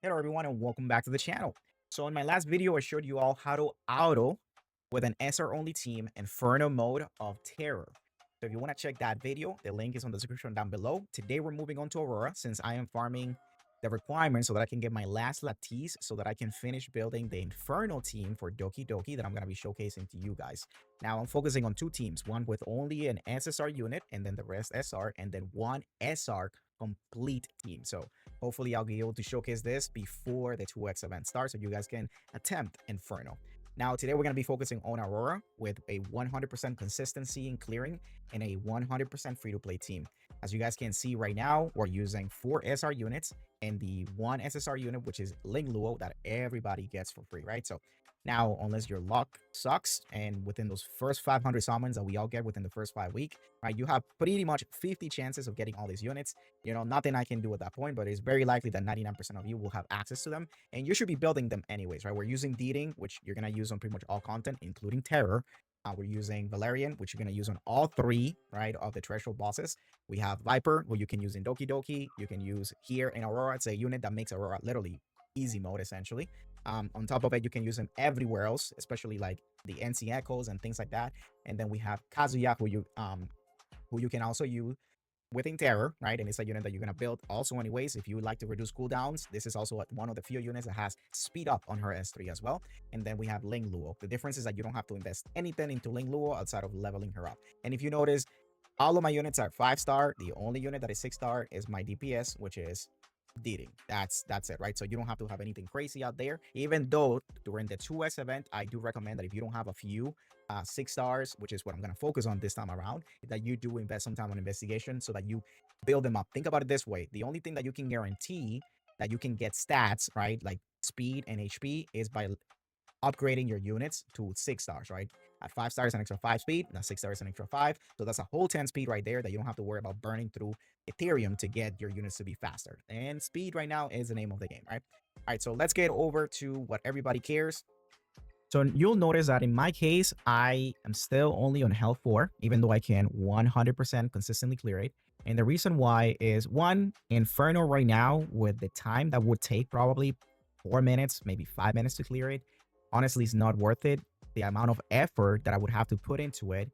Hello everyone and welcome back to the channel. So in my last video, I showed you all how to auto with an SR only team Inferno mode of Terror. So if you want to check that video, the link is on the description down below. Today we're moving on to Aurora since I am farming the requirements so that I can get my last Lattice so that I can finish building the Inferno team for Doki Doki that I'm going to be showcasing to you guys. Now I'm focusing on two teams, one with only an SSR unit and then the rest SR, and then one SR complete team. So hopefully I'll be able to showcase this before the 2x event starts so you guys can attempt Inferno. Now, today we're going to be focusing on Aurora with a 100% consistency in clearing and a 100% free-to-play team. As you guys can see right now, we're using 4 SR units and the 1 SSR unit, which is Ling Luo, that everybody gets for free, right? So now, unless your luck sucks, and within those first 500 summons that we all get within the first 5 weeks, right, you have pretty much 50 chances of getting all these units. You know, nothing I can do at that point, but it's very likely that 99% of you will have access to them, and you should be building them anyways, right? We're using Deeding, which you're going to use on pretty much all content, including Terror. We're using Valerian, which you're going to use on all 3, right, of the threshold bosses. We have Viper, who you can use in Doki Doki. You can use here in Aurora. It's a unit that makes Aurora literally easy mode, essentially. On top of it, you can use them everywhere else, especially like the NC Echoes and things like that. And then we have Kazuya, who you can also use within Terror, right? And it's a unit that you're going to build also anyways. If you would like to reduce cooldowns, this is also one of the few units that has speed up on her S3 as well. And then we have Ling Luo. The difference is that you don't have to invest anything into Ling Luo outside of leveling her up. And if you notice, all of my units are 5-star. The only unit that is 6-star is my DPS, which is Deeding. That's it, right? So you don't have to have anything crazy out there. Even though during the 2S event, I do recommend that if you don't have a few 6 stars, which is what I'm going to focus on this time around, that you do invest some time on investigation so that you build them up. Think about it this way. The only thing that you can guarantee that you can get stats, right, like speed and HP, is by upgrading your units to 6 stars, right? At 5 stars, an extra 5 speed. Now 6 stars, an extra 5. So that's a whole 10 speed right there that you don't have to worry about burning through Ethereum to get your units to be faster. And speed right now is the name of the game, right? All right, so let's get over to what everybody cares. So you'll notice that in my case, I am still only on Hell 4, even though I can 100% consistently clear it. And the reason why is, one, Inferno right now, with the time that would take probably 4 minutes, maybe 5 minutes to clear it, honestly, it's not worth it. The amount of effort that I would have to put into it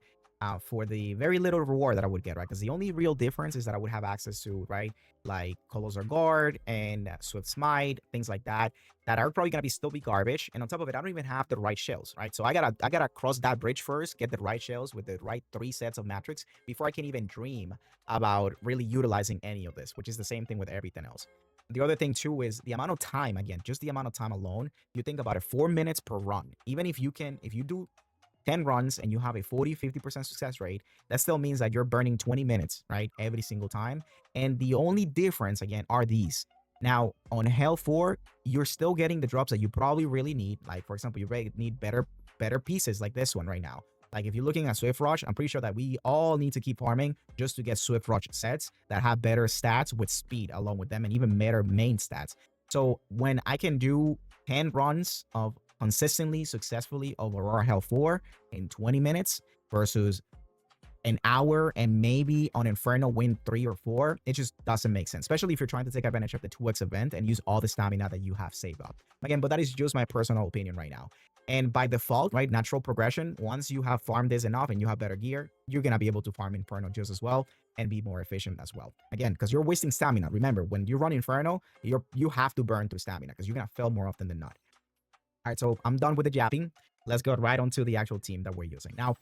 for the very little reward that I would get, right? Because the only real difference is that I would have access to, right, like Colossal Guard and Swift Smite, things like that, that are probably gonna still be garbage. And on top of it, I don't even have the right shells, right? So I gotta cross that bridge first, get the right shells with the right 3 sets of matrix before I can even dream about really utilizing any of this, which is the same thing with everything else. The other thing too is the amount of time, again, just the amount of time alone. You think about it, 4 minutes per run. Even if you do 10 runs and you have a 40-50% success rate, that still means that you're burning 20 minutes, right? Every single time. And the only difference, again, are these. Now, on Hell 4, you're still getting the drops that you probably really need. Like, for example, you need better pieces like this one right now. Like, if you're looking at Swift Rush, I'm pretty sure that we all need to keep farming just to get Swift Rush sets that have better stats with speed along with them, and even better main stats. So when I can do 10 runs of consistently, successfully of Aurora Hell 4 in 20 minutes versus an hour and maybe on Inferno win 3 or 4, it just doesn't make sense, especially if you're trying to take advantage of the 2x event and use all the stamina that you have saved up. Again, but that is just my personal opinion right now. And by default, right, natural progression, once you have farmed this enough and you have better gear, you're going to be able to farm Inferno just as well and be more efficient as well. Again, because you're wasting stamina. Remember, when you run Inferno, you have to burn through stamina because you're going to fail more often than not. All right, so I'm done with the japping. Let's go right on to the actual team that we're using. Now,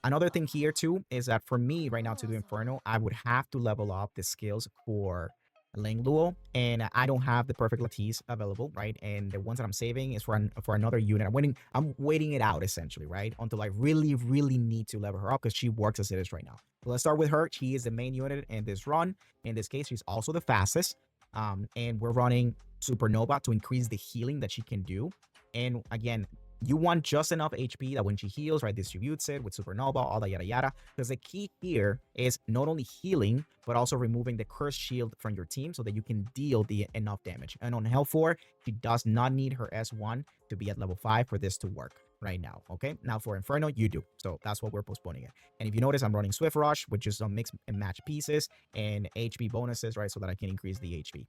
another thing here too is that for me right now to do Inferno, I would have to level up the skills for Ling Luo, and I don't have the perfect Lattice available, right? And the ones that I'm saving is for another unit. I'm waiting it out essentially, right? Until I really need to level her up because she works as it is right now. So let's start with her. She is the main unit in this run. In this case, she's also the fastest. And we're running Supernova to increase the healing that she can do. And again, you want just enough HP that when she heals, right, distributes it with Supernova, all that yada yada. Because the key here is not only healing, but also removing the cursed shield from your team so that you can deal the enough damage. And on Hell 4, she does not need her S1 to be at level 5 for this to work right now, okay? Now for Inferno, you do. So that's what we're postponing it. And if you notice, I'm running Swift Rush, which is some mix and match pieces and HP bonuses, right, so that I can increase the HP.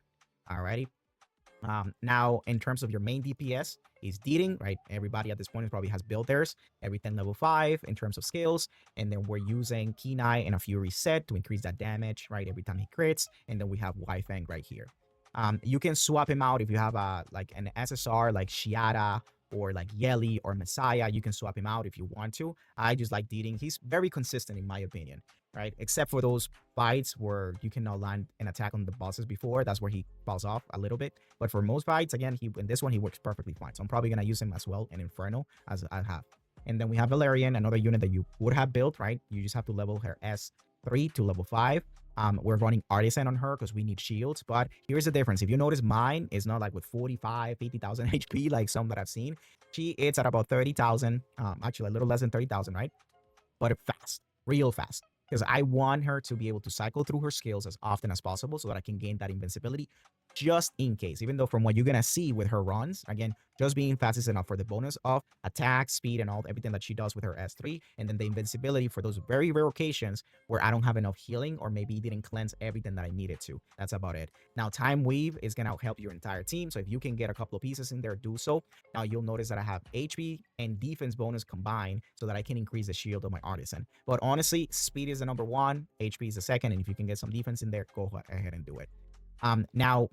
Alrighty. Now, in terms of your main DPS, is Deeding, right? Everybody at this point probably has built theirs. Everything level 5 in terms of skills. And then we're using Kenai and a Fury set to increase that damage, right? Every time he crits. And then we have Fang right here. You can swap him out if you have like an SSR like Shiata or like Yeli or Messiah. You can swap him out if you want to. I just like Deeding. He's very consistent in my opinion, right? Except for those fights where you cannot land an attack on the bosses before. That's where he falls off a little bit. But for most fights, again, in this one, he works perfectly fine. So I'm probably going to use him as well in Inferno as I have. And then we have Valerian, another unit that you would have built, right? You just have to level her S3 to level 5. We're running Artisan on her because we need shields. But here's the difference. If you notice, mine is not like with 45, 50,000 HP like some that I've seen. It's at about 30,000, actually a little less than 30,000, right? But fast, real fast. Because I want her to be able to cycle through her skills as often as possible so that I can gain that invincibility just in case. Even though from what you're going to see with her runs, again, just being fast is enough for the bonus of attack, speed, and everything that she does with her S3. And then the invincibility for those very rare occasions where I don't have enough healing or maybe didn't cleanse everything that I needed to. That's about it. Now, Time Weave is going to help your entire team. So if you can get a couple of pieces in there, do so. Now, you'll notice that I have HP and defense bonus combined so that I can increase the shield of my Artisan. But honestly, speed is the number one, HP is the second. And if you can get some defense in there, go ahead and do it. Now,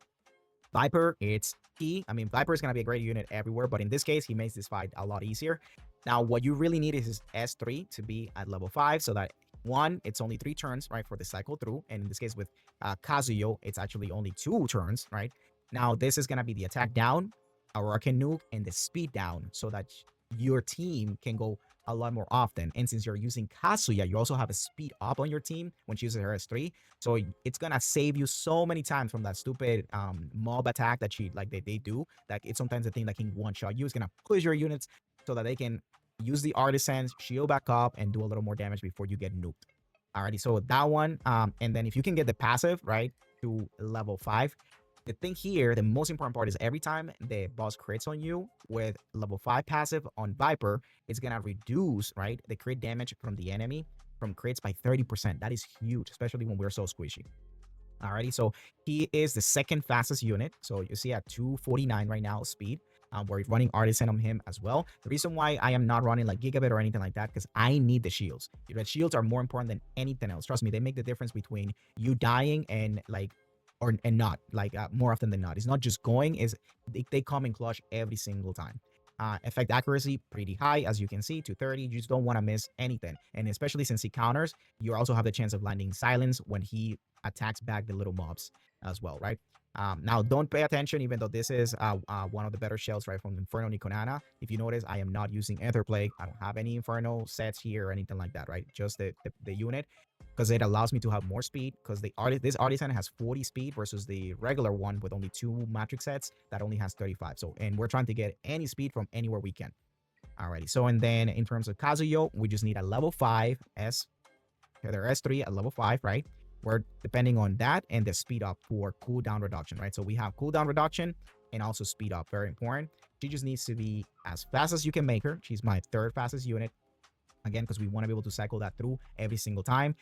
Viper, it's key. I mean, Viper is going to be a great unit everywhere, but in this case, he makes this fight a lot easier. Now, what you really need is his S3 to be at level 5 so that, one, it's only 3 turns, right, for the cycle through. And in this case, with Kazuyo, it's actually only 2 turns, right? Now, this is going to be the attack down, Aurora can nuke, and the speed down so that your team can go a lot more often. And since you're using Kazuya, you also have a speed up on your team when she uses her S3. So it's gonna save you so many times from that stupid mob attack that they do. That it's sometimes a thing that can one-shot you. It's gonna push your units so that they can use the artisans, shield back up, and do a little more damage before you get nuked. Alrighty, so that one, and then if you can get the passive, right, to level 5, the thing here, the most important part is every time the boss crits on you with level 5 passive on Viper, it's going to reduce, right, the crit damage from the enemy from crits by 30%. That is huge, especially when we're so squishy. Alrighty, so he is the second fastest unit. So you see at 249 right now speed. We're running Artisan on him as well. The reason why I am not running like Gigabit or anything like that, because I need the shields. The shields are more important than anything else. Trust me, they make the difference between you dying and like and not like more often than not. It's not just going, is they come in clutch every single time. Effect accuracy pretty high, as you can see, 230. You just don't want to miss anything, and especially since he counters, you also have the chance of landing silence when he attacks back the little mobs as well, right? Now don't pay attention, even though this is one of the better shells, right, from Inferno Nikonana. If you notice, I am not using Ether Plague. I don't have any Inferno sets here or anything like that, right? Just the unit, because it allows me to have more speed, because this artisan has 40 speed versus the regular one with only 2 matrix sets that only has 35. So, and we're trying to get any speed from anywhere we can. Alrighty, so and then in terms of Kazuyo, we just need a level 5 S3 at level 5, right? We're depending on that and the speed up for cooldown reduction, right? So we have cooldown reduction and also speed up, very important. She just needs to be as fast as you can make her. She's my 3rd fastest unit. Again, because we want to be able to cycle that through every single time.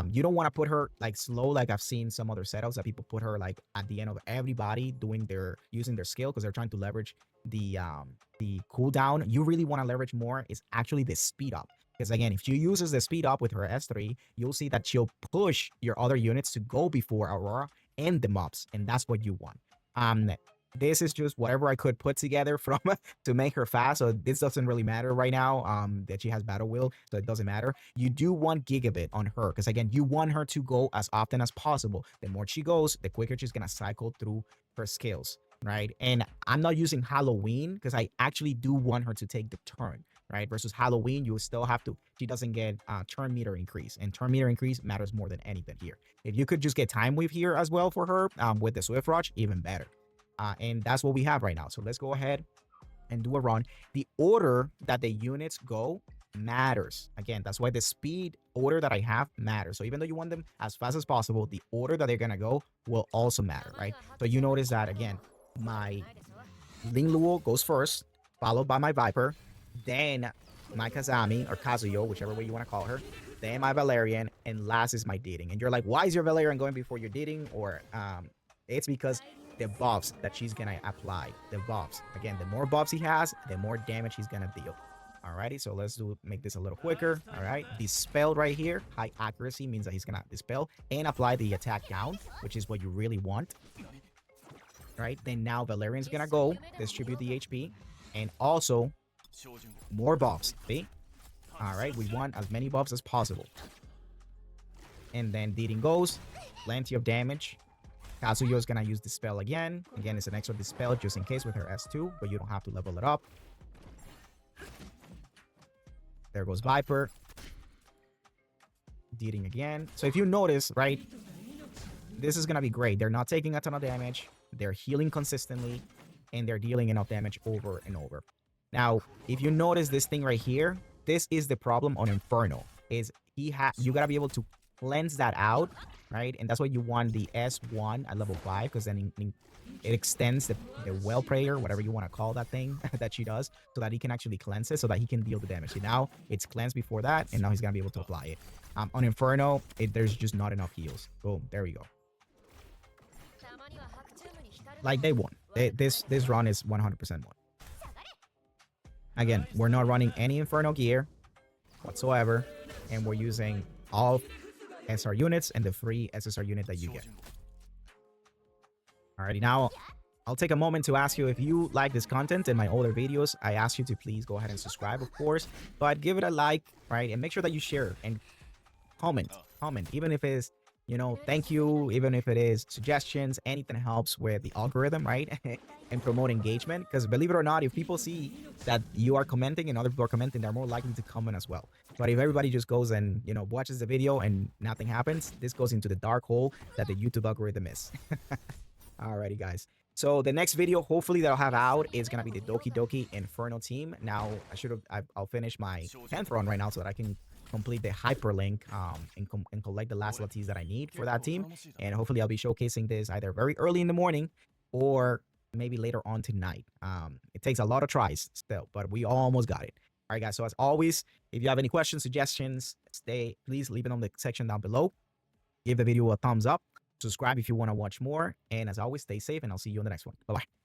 You don't want to put her like slow, like I've seen some other setups that people put her like at the end of everybody using their skill because they're trying to leverage the cooldown. You really want to leverage more is actually the speed up. Because again, if she uses the speed up with her S3, you'll see that she'll push your other units to go before Aurora and the mobs, and that's what you want. This is just whatever I could put together from to make her fast. So this doesn't really matter right now that she has battle will, so it doesn't matter. You do want Gigabit on her because again, you want her to go as often as possible. The more she goes, the quicker she's gonna cycle through her skills, right? And I'm not using Halloween because I actually do want her to take the turn, right? Versus Halloween, you still have to, she doesn't get turn meter increase, and turn meter increase matters more than anything here. If you could just get Time Weave here as well for her with the Swift Rush, even better. And that's what we have right now. So let's go ahead and do a run. The order that the units go matters. Again, that's why the speed order that I have matters. So even though you want them as fast as possible, the order that they're going to go will also matter, right? So you notice that, again, my Ling Luo goes first, followed by my Viper, then my Kazami, or Kazuyo, whichever way you want to call her, then my Valerian, and last is my Dating. And you're like, why is your Valerian going before your Dating? Or it's because the buffs that she's gonna apply. The buffs. Again, the more buffs he has, the more damage he's gonna deal. Alrighty, so let's make this a little quicker. All right, dispel right here. High accuracy means that he's gonna dispel and apply the attack down, which is what you really want. Right, then now Valerian's gonna go distribute the HP and also more buffs. See? All right, we want as many buffs as possible. And then Deeding goes, plenty of damage. Kazuyo's gonna use Dispel again. Again, it's an extra Dispel just in case with her S2, but you don't have to level it up. There goes Viper. Deeding again. So if you notice, right, this is gonna be great. They're not taking a ton of damage. They're healing consistently, and they're dealing enough damage over and over. Now, if you notice this thing right here, this is the problem on Inferno. Is you gotta be able to cleanse that out, right? And that's why you want the S1 at level 5, because then it extends the well prayer, whatever you want to call that thing that she does, so that he can actually cleanse it, so that he can deal the damage. See, now it's cleansed before that, and now he's gonna be able to apply it. On Inferno, there's just not enough heals. Boom, there we go. Like they won. This run is 100% won. Again, we're not running any Inferno gear whatsoever, and we're using all SR units and the free SSR unit that you get. Alrighty, now I'll take a moment to ask you if you like this content in my older videos. I ask you to please go ahead and subscribe, of course, but give it a like, right? And make sure that you share and comment, even if it's, you know, thank you, even if it is suggestions, anything helps with the algorithm, right? And promote engagement, because believe it or not, if people see that you are commenting and other people are commenting, they're more likely to comment as well. But if everybody just goes and, you know, watches the video and nothing happens, this goes into the dark hole that the YouTube algorithm is. Alrighty, guys. So the next video, hopefully, that I'll have out is gonna be the Doki Doki Inferno team. Now, I'll finish my 10th run right now so that I can complete the hyperlink and collect the last lattes that I need for that team. And hopefully I'll be showcasing this either very early in the morning or maybe later on tonight. It takes a lot of tries still, but we almost got it. All right, guys. So as always, if you have any questions, suggestions, please leave it on the section down below. Give the video a thumbs up. Subscribe if you want to watch more. And as always, stay safe, and I'll see you on the next one. Bye-bye.